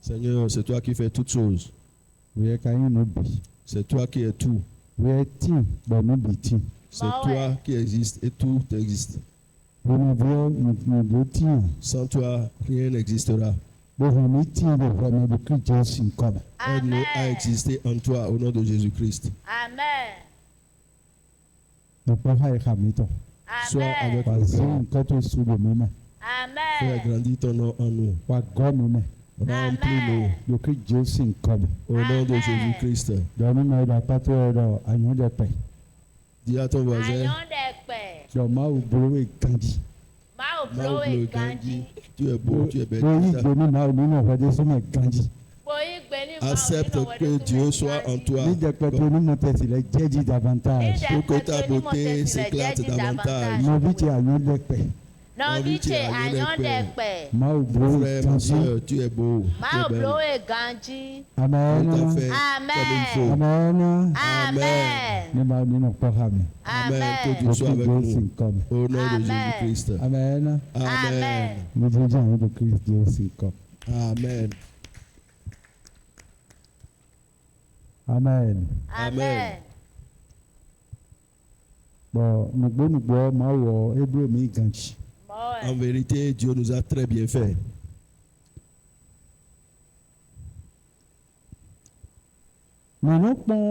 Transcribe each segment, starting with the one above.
Seigneur, c'est toi qui fais toutes choses. C'est toi qui es tout. C'est toi qui existes et tout existe. Sans toi, rien n'existera. Aide-nous à exister en toi au nom de Jésus-Christ. Amen. Sois avec nous. Fais Amen. grandir ton nom en nous. Remplis-nous au nom de Jésus-Christ. Dis à ton voisin, Ayondekpe. Mao Blowe bleu Gandhi. Gandhi, tu es beau, tu es belle. Accepte que Dieu soit en toi. Pour que ta beauté s'éclate davantage. Noviche Ayondekpe. Frère, ma soeur, tu es beau. Tu Mao es belle. Blowe Gandhi. Tout à fait comme il faut. Amen. Amen. Amen. Que Dieu soit avec nous. Au nom de Amen. Jésus-Christ. Amen. Amen. Amen. Amen. En vérité, Dieu nous a très bien fait. On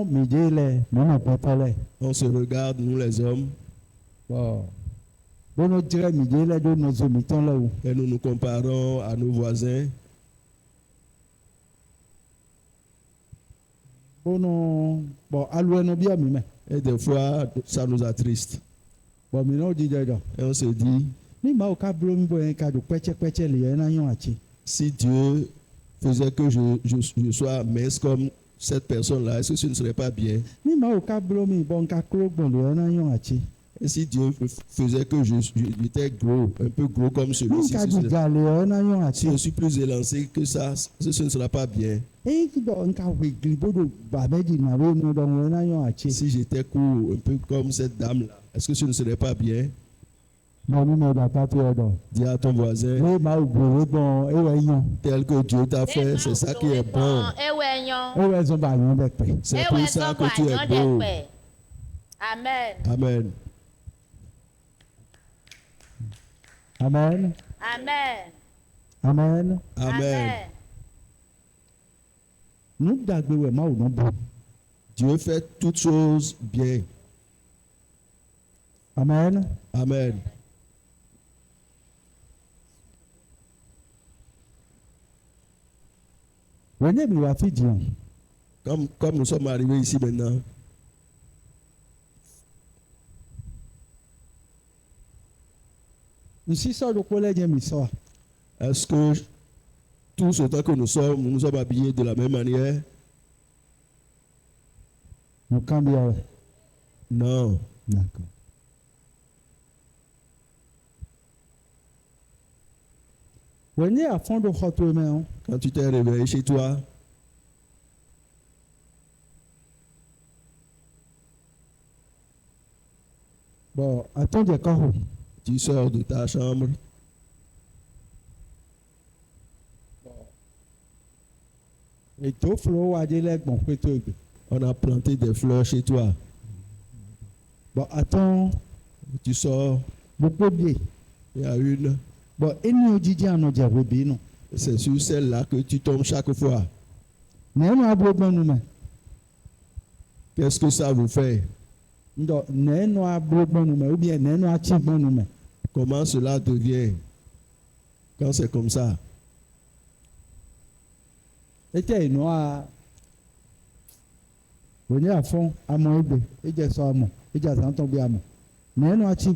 se regarde, nous les hommes, et nous nous comparons à nos voisins. Et des fois, ça nous attriste. Et on se dit, si Dieu faisait que je sois mince comme cette personne-là, est-ce que ce ne serait pas bien? Et si Dieu faisait que j'étais gros, un peu gros comme celui-ci, si je suis plus élancé que ça, ce ne sera pas bien. Si j'étais court, un peu comme cette dame-là, est-ce que ce ne serait pas bien? Dis à ton voisin, tel que Dieu t'a fait, c'est ça qui est bon. C'est pour ça que tu es beau. Amen. Amen. Amen. Amen. Amen. Dieu fait toutes choses bien. Amen. Amen. Comme nous sommes arrivés ici maintenant, est-ce que tous autant que nous sommes habillés de la même manière? Non. D'accord. Quand tu t'es réveillé chez toi, tu sors de ta chambre, on a planté des fleurs chez toi. Tu sors, il y a une, c'est sur celle-là que tu tombes chaque fois. Qu'est-ce que ça vous fait? Comment cela devient quand c'est comme ça?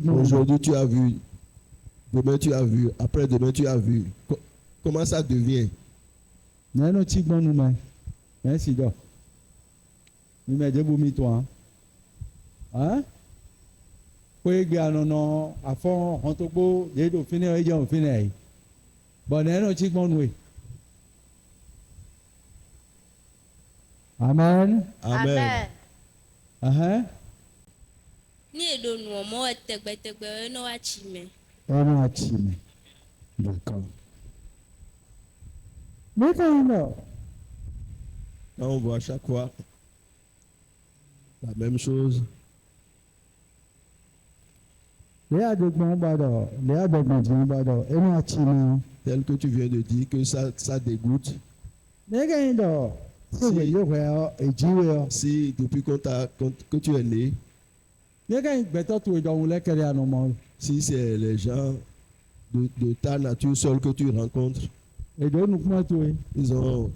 Aujourd'hui tu as vu, demain tu as vu, après-demain tu as vu. Comment ça devient? Amen. Amen. Ni edo nuomo etegbetegbe no achime. D'accord. Mais quand on voit à chaque fois la même chose. Tel que tu viens de dire que ça dégoûte. Si depuis que tu es né, si c'est les gens de ta nature seule que tu rencontres, ils ont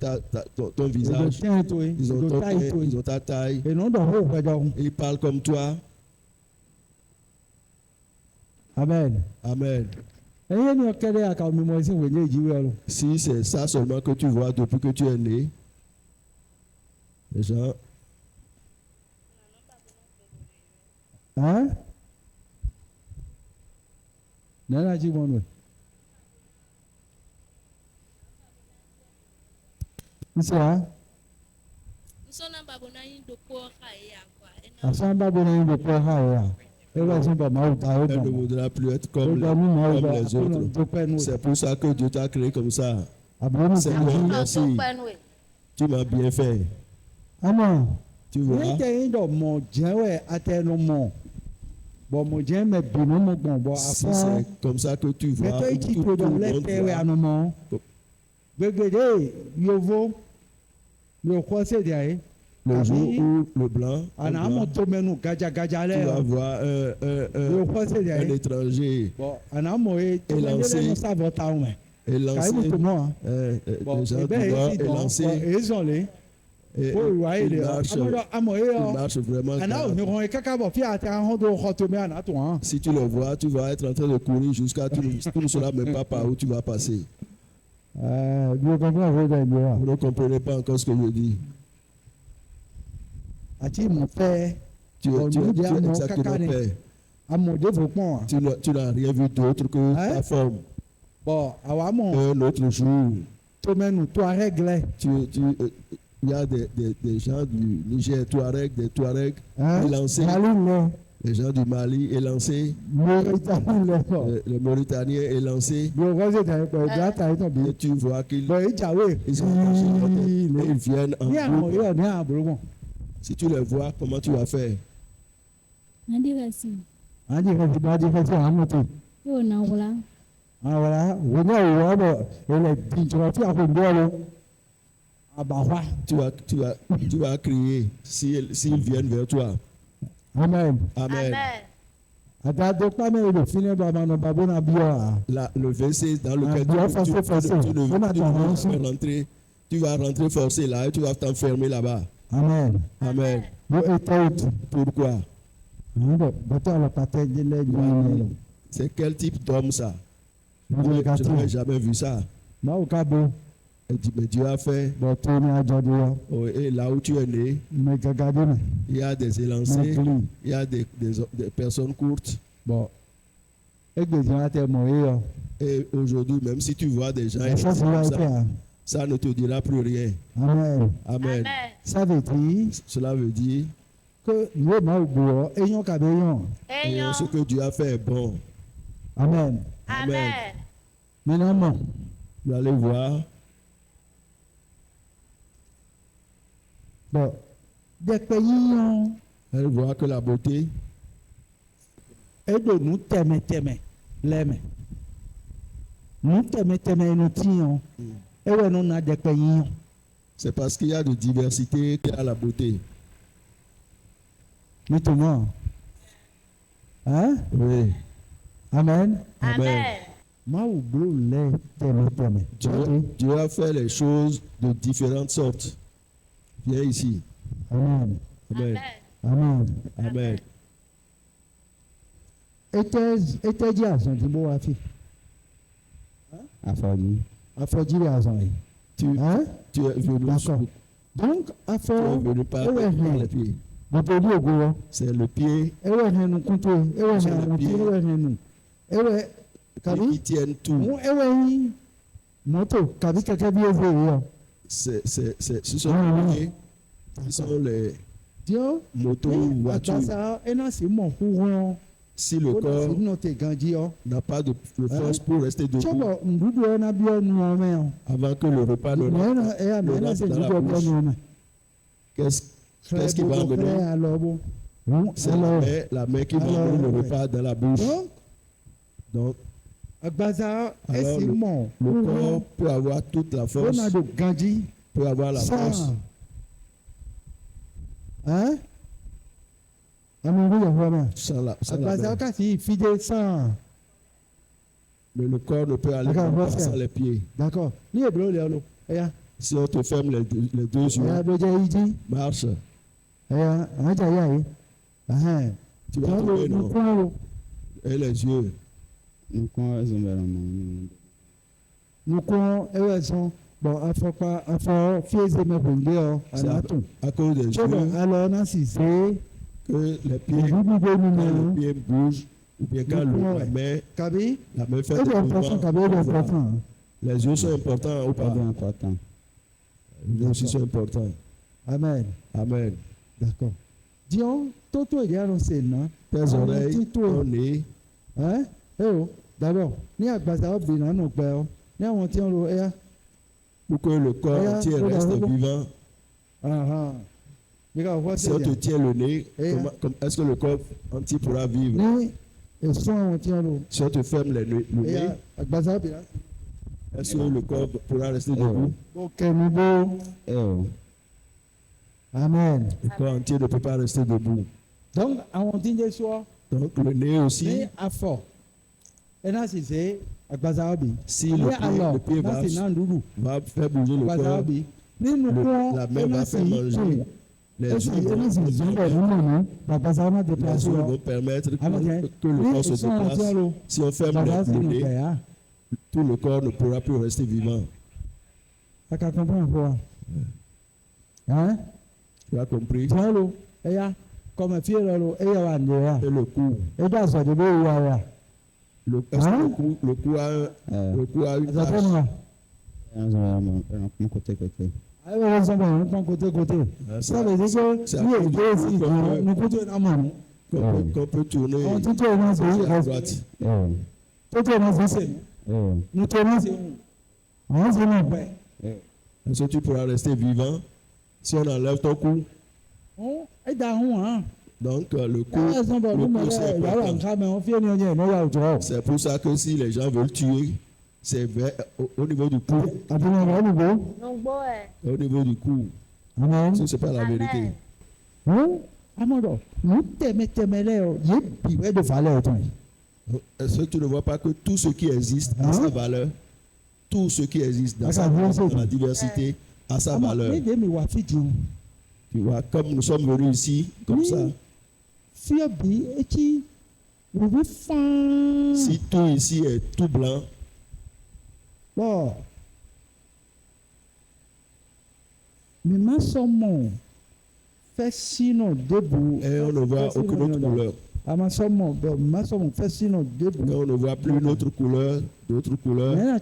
ton visage, ils ont ton teint, ils ont ta taille, ils parlent comme toi. Amen. Amen. Si c'est ça seulement que tu vois depuis que tu es né, les gens. Hein? Elle ne voudra plus être comme les autres. C'est pour ça que Dieu t'a créé comme ça. Seigneur, merci. Tu m'as bien fait. Amen. Tu vois? Si c'est comme ça que tu vois, tout le monde voit. Le jour où le blanc, tu vas voir un étranger élancé, les gens du nord élancé, il marche vraiment. Si tu le vois, tu vas être en train de courir jusqu'à tu ne sauras même pas par où tu vas passer. Vous ne comprenez pas encore ce que je dis. Tu es exactement fait. Tu n'as rien vu d'autre que ta forme. Un autre jour, il y a des gens du Niger, des Touaregs élancés. Les gens du Mali élancés. Les Mauritaniens élancés. Et tu vois qu'ils viennent en groupe. Si tu les vois, comment tu vas faire? Tu vas crier s'ils viennent vers toi. Amen. Amen. Le verset dans lequel tu vas rentrer forcé là et tu vas t'enfermer là-bas. Amen. Amen. Pourquoi? C'est quel type d'homme ça? Je n'avais jamais vu ça. Mais Dieu a fait. Et là où tu es né, il y a des élancés, il y a des personnes courtes. Et aujourd'hui, même si tu vois des gens, ça ne te dira plus rien. Amen. Amen. Cela veut dire que ce que Dieu a fait est bon. Amen. Amen. Maintenant, vous allez voir. Elle voit que la beauté est de nous t'aimer, l'aimer. Nous t'aimer, c'est parce qu'il y a de diversité qu'il y a la beauté. Maintenant. Hein? Oui. Amen. Amen. Dieu a fait les choses de différentes sortes. Viens ici. Amen. Amen. Amen. Amen. Était-ce à son beau affi? Affaire tu es venu. Donc, affaire. Les pieds. C'est le pied. Qui tiennent tout. Ce sont les pieds qui sont les motos ou voitures. Si le corps n'a pas de force pour rester debout, avant que le repas ne rentre dans la bouche, qu'est-ce qui va amener? C'est la main qui va amener le repas dans la bouche. Donc, alors le corps peut avoir toute la force, peut avoir la force. Hein? Sans la main. Mais le corps ne peut aller sans les pieds. D'accord. Si on te ferme les deux yeux, marche. Tu vas tomber, non? Et les yeux. Bon, à cause des yeux que les pieds bougent, ou bien quand la main fait des mouvements. Les yeux sont importants ou pas? Les yeux aussi sont importants. Amen. Amen. D'accord. Disons, toto est annoncé, non? Tes oreilles, ton nez. Hein? D'abord, ni à Baza, bien, non, père. Ni à monter en l'eau, pour que le corps entier reste vivant. Si on te tient le nez, est-ce que le corps entier pourra vivre? Si on te ferme le nez, est-ce que le corps pourra rester debout? Amen. Le corps entier ne peut pas rester debout. Donc, le nez aussi. Si le pied va faire bouger le corps, la main va faire manger. Les yeux vont permettre que le corps se déplace. Si on ferme le nez, tout le corps ne pourra plus rester vivant. Hein? Tu as compris? Et le cou. Le cou a une tache. Ça veut dire qu'on peut tourner à droite. Est-ce que tu pourras rester vivant si on enlève ton cou? Donc le cou c'est important. C'est pour ça que si les gens veulent tuer, c'est au niveau du cou. Au niveau du cou. Ce n'est pas la vérité. Est-ce que tu ne vois pas que tout ce qui existe a sa valeur? Tout ce qui existe dans la diversité a sa valeur. Tu vois, comme nous sommes venus ici, comme ça. Si tout ici est tout blanc, et on ne voit aucune autre couleur. Et on ne voit plus une autre couleur, d'autres couleurs.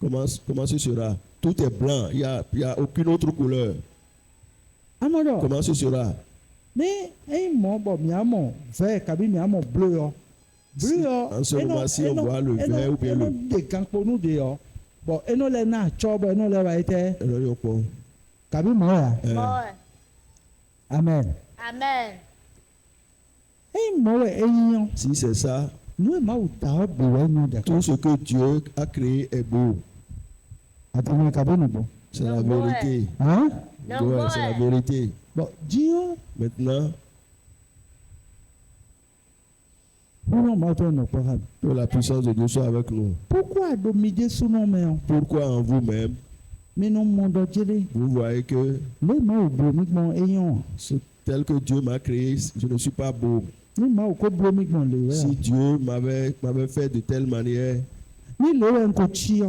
Comment ce sera? Tout est blanc, il n'y a aucune autre couleur. Comment ce sera? En ce moment-ci, on voit le vert ou bien le... Amen. Amen. Si c'est ça, tout ce que Dieu a créé est beau. C'est la vérité. Hein? Ouais, c'est la vérité. Bon, Dieu. Maintenant, que la puissance de Dieu soit avec nous. Pourquoi en vous-même, vous voyez que tel que Dieu m'a créé, je ne suis pas beau. Si Dieu m'avait fait de telle manière,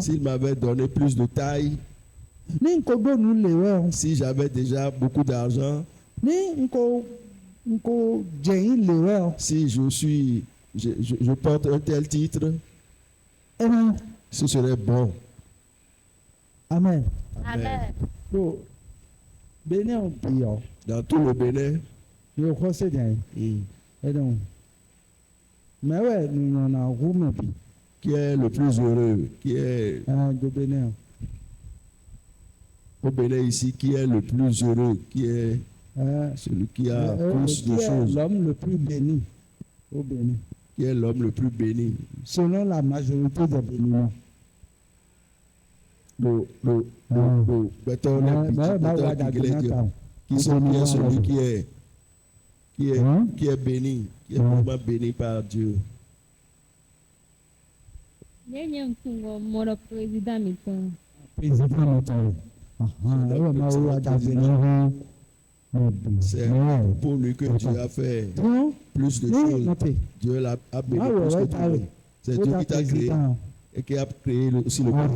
s'il m'avait donné plus de taille, si j'avais déjà beaucoup d'argent, si je porte un tel titre, ce serait bon. Amen. Amen. Dans tout le Bénin, mais ouais nous on a roumé puis Qui est le plus heureux? Qui est de Bénin au Bénin ici? Qui est le plus heureux? Qui est celui qui a plus de choses? L'homme le plus béni au Bénin. Qui est l'homme le plus béni? Selon la majorité des Béninois. Qui est celui qui est béni, qui est vraiment béni par Dieu? Mon président Mitton. C'est pour lui que Dieu a fait plus de choses. Dieu l'a béni plus que tout. C'est Dieu qui t'a créé et qui a créé aussi le monde.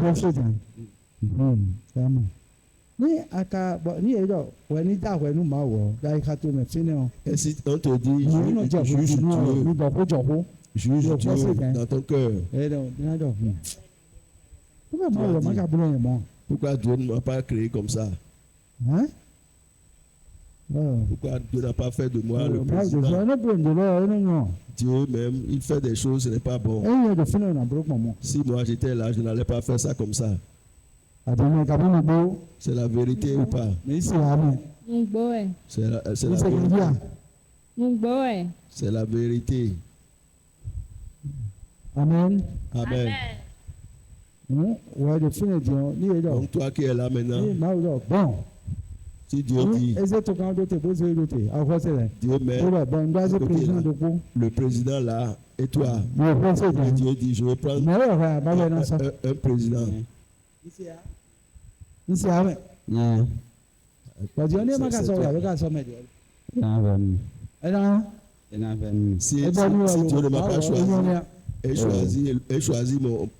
Et si on te dit juge Dieu dans ton cœur, pourquoi Dieu ne m'a pas créé comme ça? Pourquoi Dieu n'a pas fait de moi le président? Dieu même, il fait des choses, ce n'est pas bon. Si moi j'étais là, je n'allais pas faire ça comme ça. C'est la vérité ou pas? C'est la vérité. Amen. Amen. Donc toi qui es là maintenant, si Dieu dit, Dieu met le président là et toi, et Dieu dit, je vais prendre un président. Si Dieu ne m'a pas choisi et choisi l'autre,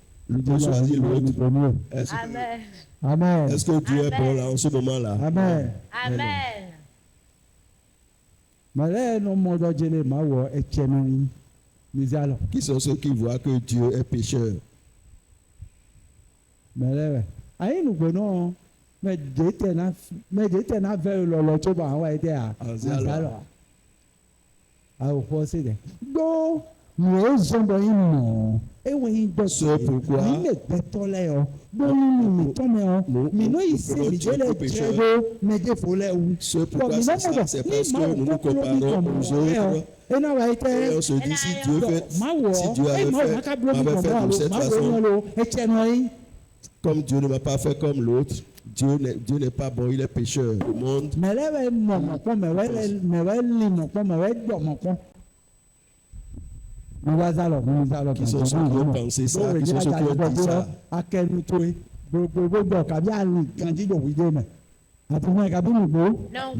est-ce que Dieu est bon là en ce moment-là? Amen. Qui sont ceux qui voient que Dieu est pécheur? C'est pourquoi c'est parce que nous nous comparons aux autres. Et on se dit, si Dieu avait fait de cette façon, comme Dieu ne m'a pas fait comme l'autre, Dieu n'est pas bon, il est pécheur. Le monde. Qui sont ceux qui ont pensé ça, qui sont ceux qui ont dit ça.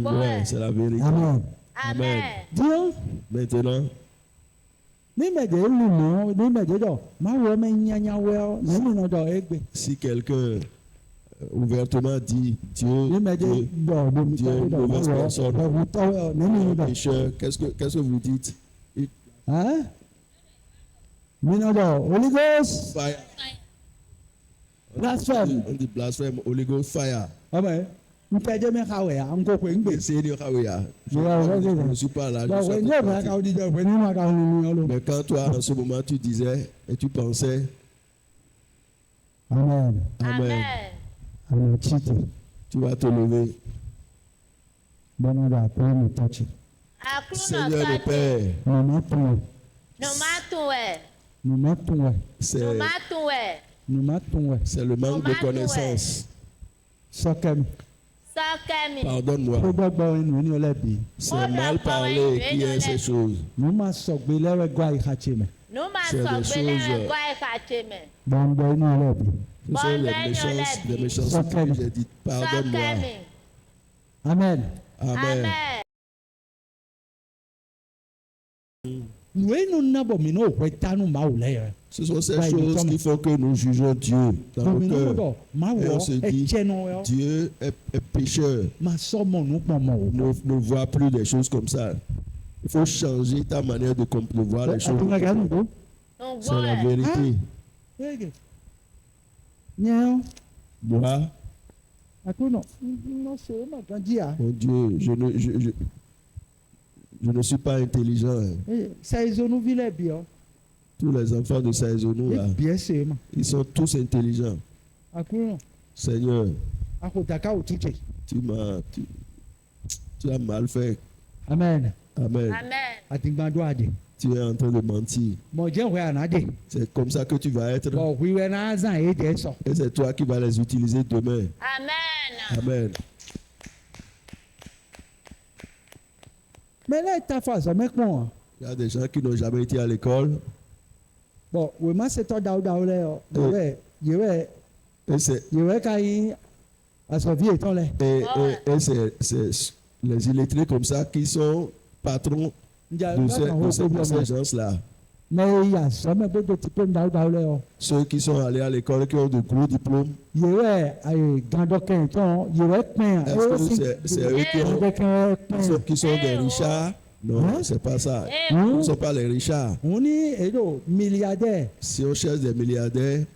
Ouais, c'est la vérité. Amen. Maintenant, si quelqu'un ouvertement dit Dieu mauvaise personne, pécheur, qu'est-ce que vous dites? Hein? Holy Ghost. Fire. Blasphème. On dit blasphème, Holy Ghost fire. Amen. Je ne suis pas là. Mais quand toi, en ce moment, tu disais et tu pensais. Amen. Amen. Tu vas te lever. Seigneur le Père. C'est le manque de connaissance. Pardonne-moi. C'est mal parler qui est ces choses. C'est des choses. Ce sont les méchancetés que j'ai dites. Pardonne-moi. Amen. Amen. Ce sont ces choses qui font que nous jugeons Dieu dans le cœur. Et on se dit, Dieu est pécheur. Ne vois plus des choses comme ça. Il faut changer ta manière de voir les choses. C'est la vérité. Moi, mon Dieu, je ne suis pas intelligent. Tous les enfants de Saïzonou, là, Bien sûr, ils sont tous intelligents. Akuro, Seigneur, akotaka otuche. tu as mal fait. Amen. Amen. Atingbado ade. Tu es en train de mentir. Mo je we anade. C'est comme ça que tu vas être. Bo wiwe na zan e de so. Et c'est toi qui vas les utiliser demain. Amen. Mais là ta face mais comment? Il y a des gens qui n'ont jamais été à l'école. Bon, we ma se to dawo le o. Et c'est Yewe kai asovi eton le. et c'est les illettrés comme ça qui sont patrons de ces gens-là. Mais il y a jamais beaucoup de diplômes dawo le o. Ceux qui sont allés à l'école, qui ont de gros diplômes. Yewe ay gandoken ton, yewe pen. Est-ce que c'est eux qui sont des richards? Non, c'est pas ça. Ils ne sont pas les richards. On est milliardaire. Si on cherche des milliardaires,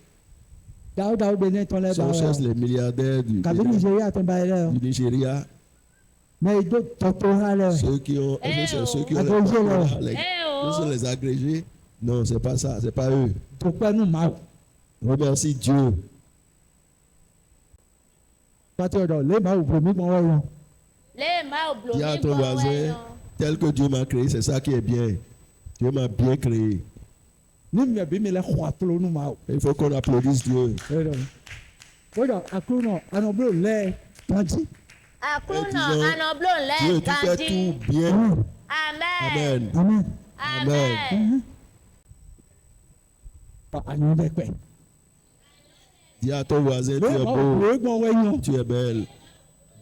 Dawo benin ton le si on cherche les milliardaires du Nigeria ton ba le. Nigeria, Mais il doit doctorat le. ceux qui ont les agrégés, non, c'est pas ça, c'est pas eux. Pourquoi nous mal? Remercie Dieu. Patron, les mal au premier bon. Dis à ton voisin, tel que Dieu m'a créé, c'est ça qui est bien. Dieu m'a bien créé. Nous me bien les croître nous mal. Il faut qu'on applaudisse Dieu. Voilà, akuno, anoblo le, tanti. Dieu, tu fais tout bien. Amen. Amen. Amen. Amen de quoi? Dis à ton voisin, tu es beau, tu es belle.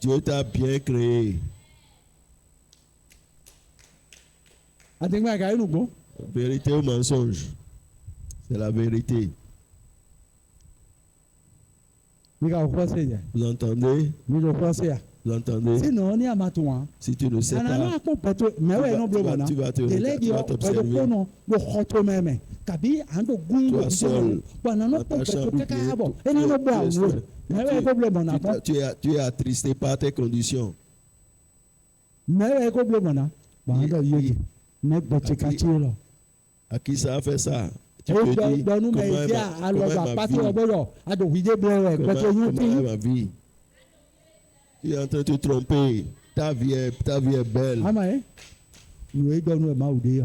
Dieu t'a bien créé. Vérité ou mensonge? C'est la vérité. Vous entendez? Vous entendez? Si tu ne sais pas, tu vas t'observer. Toi seul, dans ta chambre, tu es attristé par tes conditions. À qui ça a fait ça? Tu peux dire comment est ma vie. Tu es en train de te tromper. Ta vie est belle.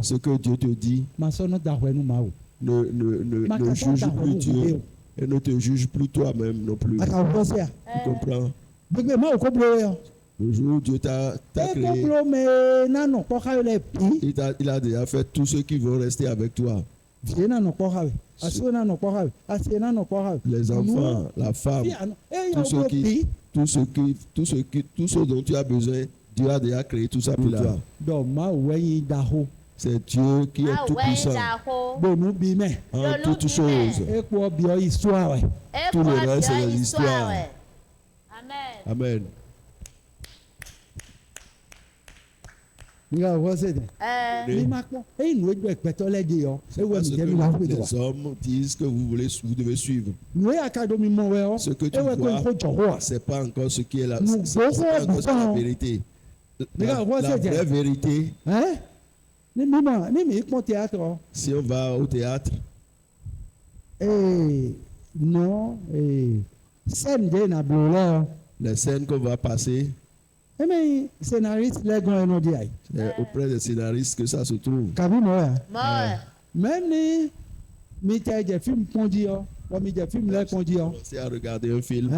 Ce que Dieu te dit, ne juge plus Dieu et ne te juge plus toi-même non plus. Tu comprends? Le jour où Dieu t'a créé, il a déjà fait tous ceux qui vont rester avec toi. Les enfants, la femme, tout ce dont tu as besoin, Dieu a déjà créé tout ça pour toi. C'est Dieu qui est tout puissant en toutes choses. Tout le reste, c'est les histoires. Amen. Les hommes disent que vous devez suivre. Ce que tu vois, c'est pas encore ce qui est là. C'est pas encore la vérité. La vraie vérité. Si on va au théâtre, les scènes qu'on va passer, c'est auprès des scénaristes que ça se trouve. C'est à regarder un film.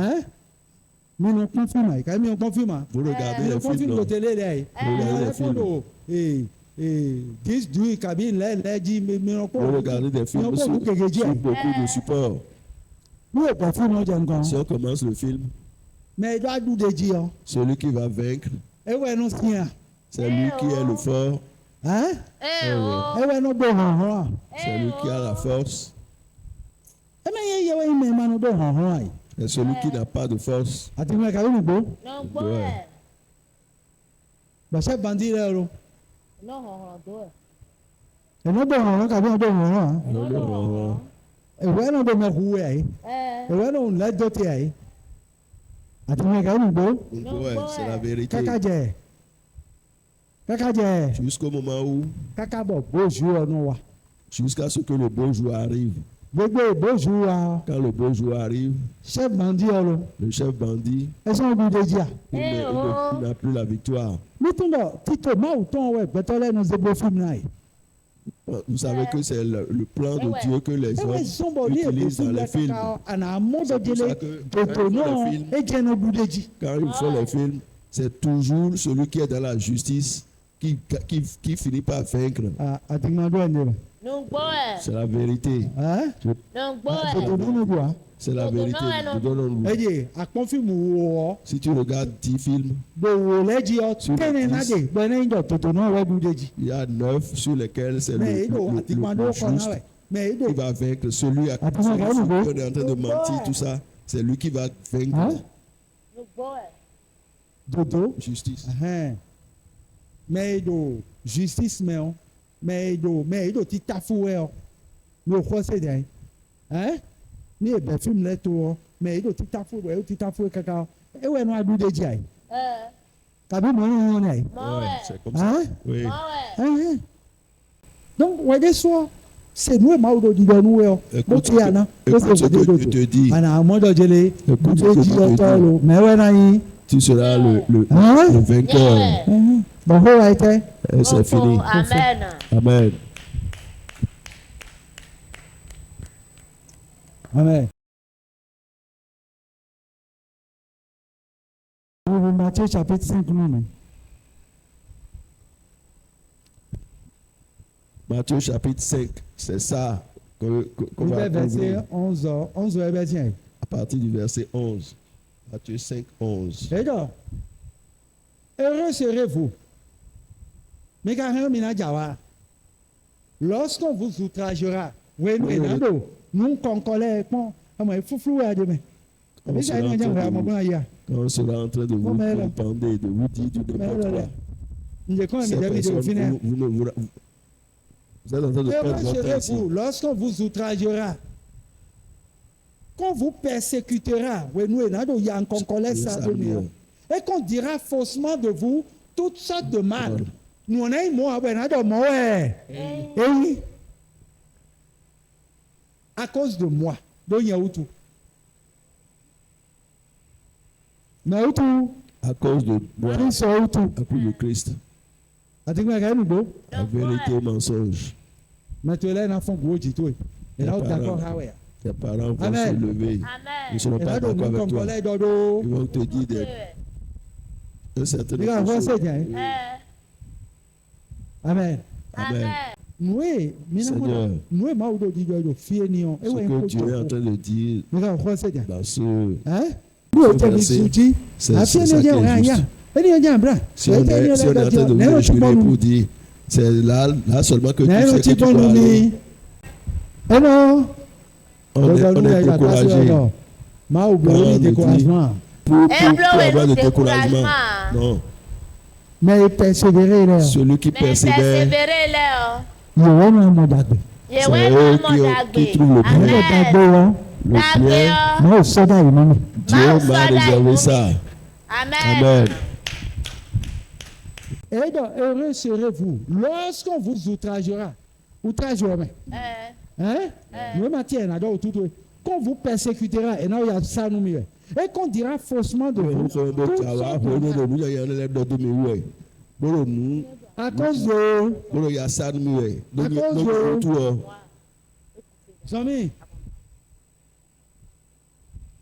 Vous regardez les films. Vous regardez des films sur beaucoup de supports. Si on commence le film, celui qui va vaincre, c'est lui qui est le fort. C'est lui qui a la force. Et celui qui n'a pas de force. C'est la vérité. Jusqu'au moment où jusqu'à ce que le beau jour arrive. gbogbo ìbò ju wa Quand le beau jour arrive, chef bandi ọlọ le chef bandit, ẹsẹ ọdún dèjì à. il n'a plus la victoire. nítorí títò máa wù tán ọwọ́ ẹ̀gbẹ́tọ́ lẹ́nu zebo fíìmù náà yìí. Vous savez que c'est le plan de Dieu que les hommes somebody utilisent dans les films. àná àmọ́dọ̀dẹ́lẹ̀ tòtò náà ẹ̀jẹ̀ ní ọdún dèjì. Quand ils font les films, c'est toujours celui qui est dans la justice qui finit par vaincre. àtìmọ́dọ́ ẹ̀ ní rẹ̀. C'est la vérité. tòtò nínú bùa. C'est la vérité. Je donne un mot. ẹ̀jẹ̀ àpọ́nfìmù wọ̀ ọ́. Si tu regardes 10 films, gbòòwò lẹ́jì ọ́ Sur le kẹ́ni náà dé gbẹ́ni ìjọ tòtò náà wẹ́ ọdún dèjì. il y a 9 sur lesquels c'est mẹ èdò àtìmọ́dọ́ kọ́ náà juste wẹ̀ mẹ èdò. qui va vaincre. Celui qui est en train de mentir, tout ça, c'est lui qui va vaincre. dodo. Justice. mẹ èdò justice mẹ ọ́ mẹ èdò ti tafu wẹ̀ ọ́ ní o kọ́ sẹ́dẹ̀ ẹ́ ní ẹ̀bẹ̀ fíìmù lẹ́tọ̀ ọ́ mẹ èdò ti tafu wẹ̀ ọ́ ti tafu wẹ̀ kankan ẹ wẹ̀ ní adúlé dèjì àyè tàbí mọ̀ ní wọn àyè. Ouais, c'est comme ça. Oui. Donc wẹ́dẹ́ sọ sẹ́nu ẹ̀ máa wúlò dídọ̀ ní wẹ̀ ọ́ bó ti yà ná bó Écoute ti ce wọ́n que dé je te dòdò dis. àná àmọ́dọ̀jẹ̀lẹ̀ Écoute ce dòdò que je te ọ̀tọ̀ dis. lò mẹ́wẹ́ náà yín. Tu seras le vainqueur. bọ̀hó wa tẹ́. Et c'est fini. Amen. Amen. Amen. Matthieu chapitre 5 nous. Matthieu chapitre 5, c'est ça qu'on va verset trouver 11 verset. à partir du verset 11. Matthieu 5, 11. Et donc, heureux serez-vous. Mais quand lorsqu'on vous outragera, nous concolons, Quand on sera en train de vous comprendre, de vous dire du n'importe quoi. Ces personnes, vous êtes en train de perdre votre temps ici. Lorsqu'on vous outragera, qu'on vous persécutera, et qu'on dira faussement de vous toutes sortes de mal. Nous on a un mot à cause de moi. Donc il y a où tout. Mais où tout? À cause de moi, à cause de Christ. La vérité et mensonge. Mais tu es là, l'enfant gros dit tout. Et là, d'accord, tes parents vont se lever. Ils ne seront pas d'accord avec toi. Ils vont te dire de certaines choses. Amen. Amen. Oui, Seigneur, ce que Dieu est en train de dire dans ce verset, c'est ça qui est juste. Si on est en train de vous jurer pour dire, c'est là seulement que tu sais que tu dois aller. On est découragé. Pour avoir de découragement. Non. Mais persévérer là. Celui qui persévère, c'est eux qui trouvent le bien. Le bien, Dieu m'a réservé ça. Amen. Et donc, heureux serez-vous lorsqu'on vous outragera. Outragera. Qu'on vous persécutera. Et qu'on dira faussement de vous. À cause de. Zami.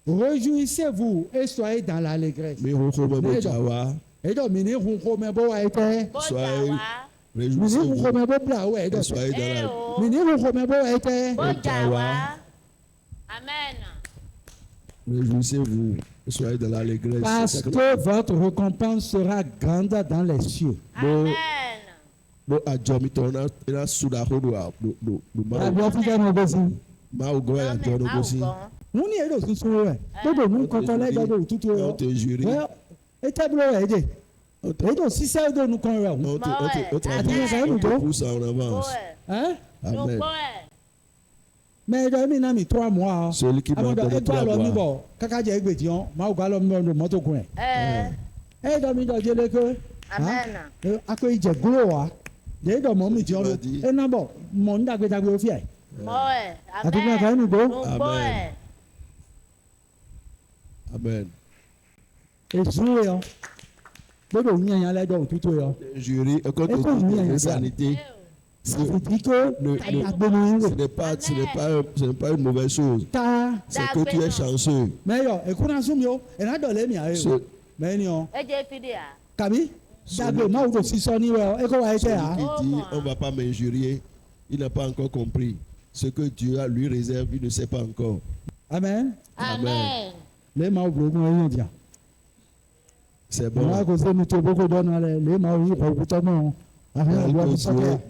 Réjouissez-vous et soyez dans l'allégresse. Et donc, soyez réjouissez-vous et soyez dans la Amen. Réjouissez-vous et soyez dans l'allégresse. Parce que votre récompense sera grande dans les cieux. Amen. Mais il mis 3 mois. Celui qui m'a donné 3 mois. Amen. J'ai dit mon métier. Et non, bon, mon dagbe au fier. Amen. Amen. Et jouer, hein. Jury, quand on dit la sanité, ce n'est pas une mauvaise chose. C'est que tu es chanceux. Mais celui qui dit on ne va pas m'injurier, il n'a pas encore compris. Ce que Dieu lui réserve, il ne sait pas encore. Amen. Amen. C'est bon.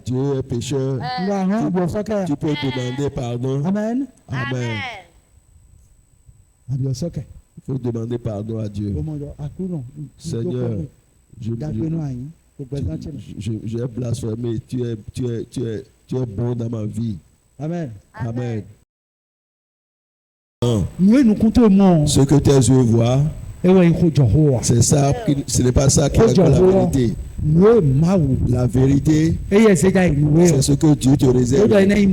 Dieu est pécheur. Tu peux demander pardon. Amen. Amen. Il faut demander pardon à Dieu. Seigneur, j'ai blasphémé. Tu es bon dans ma vie. Amen. Amen. Ce que tes yeux voient, c'est ça, ce n'est pas ça qui est la vérité. La vérité, c'est ce que Dieu te réserve. Et dit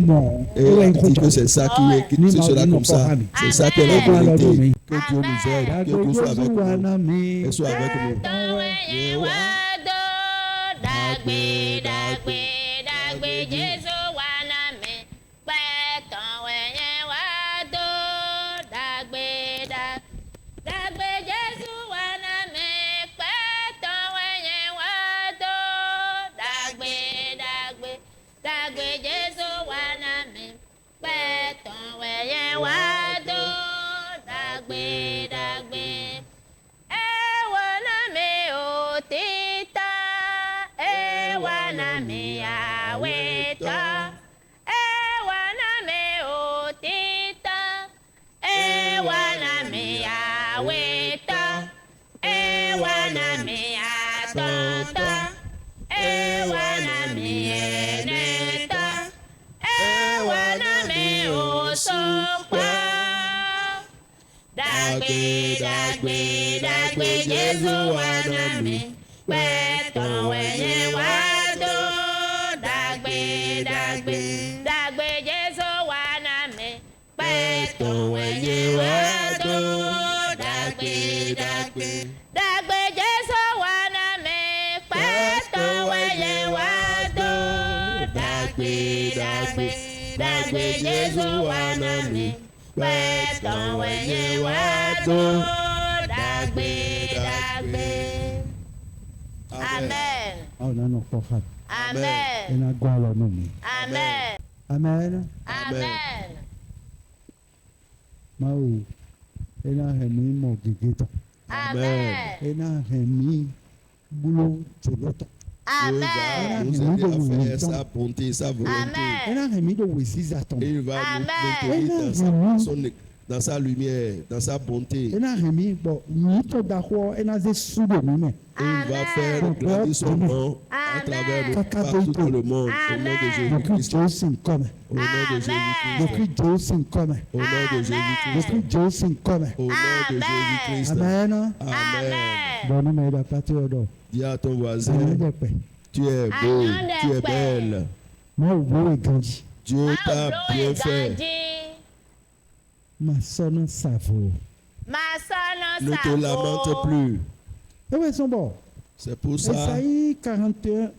que c'est ça qui sera comme ça. C'est ça qui est la vérité. Que Dieu nous aide, que Dieu soit avec nous. Et soit avec nous. Amen. Sa bonté, sa volonté. Et il va nous dans sa lumière, dans sa bonté. Et il va faire grandir son nom à travers nous, partout dans le monde. Au nom de Jésus-Christ. Au nom de Jésus-Christ. Au nom de Jésus-Christ. Au nom de Jésus-Christ. Amen. Amen. Dis à ton voisin, tu es beau, tu es belle. Dieu t'a bien fait. Ma sonne savo. Ne te lamente plus. C'est pour ça. Isaïe 41.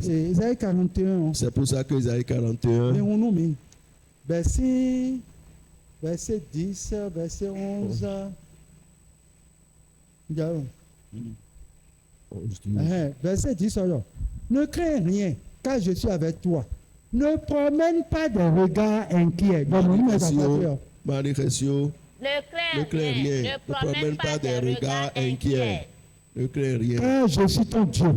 C'est pour ça que Isaïe 41. Verset 10, verset 11. Verset 10. Ne crains rien, car je suis avec toi. Ne promène pas de regards inquiets. Marie-Récio, ne crains rien, ne promène pas des regards inquiets. Ne crains rien. Car je suis ton Dieu.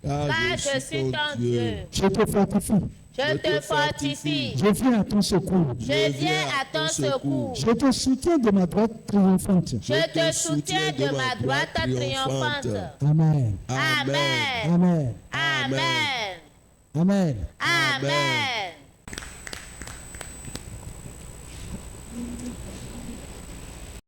Car je suis ton Dieu. Je te fortifie. Je te fortifie. Je viens à ton secours. Je viens à ton secours. Je te soutiens de ma droite triomphante. Je te soutiens de ma droite triomphante. Amen. Amen. Amen. Amen. Amen. Amen.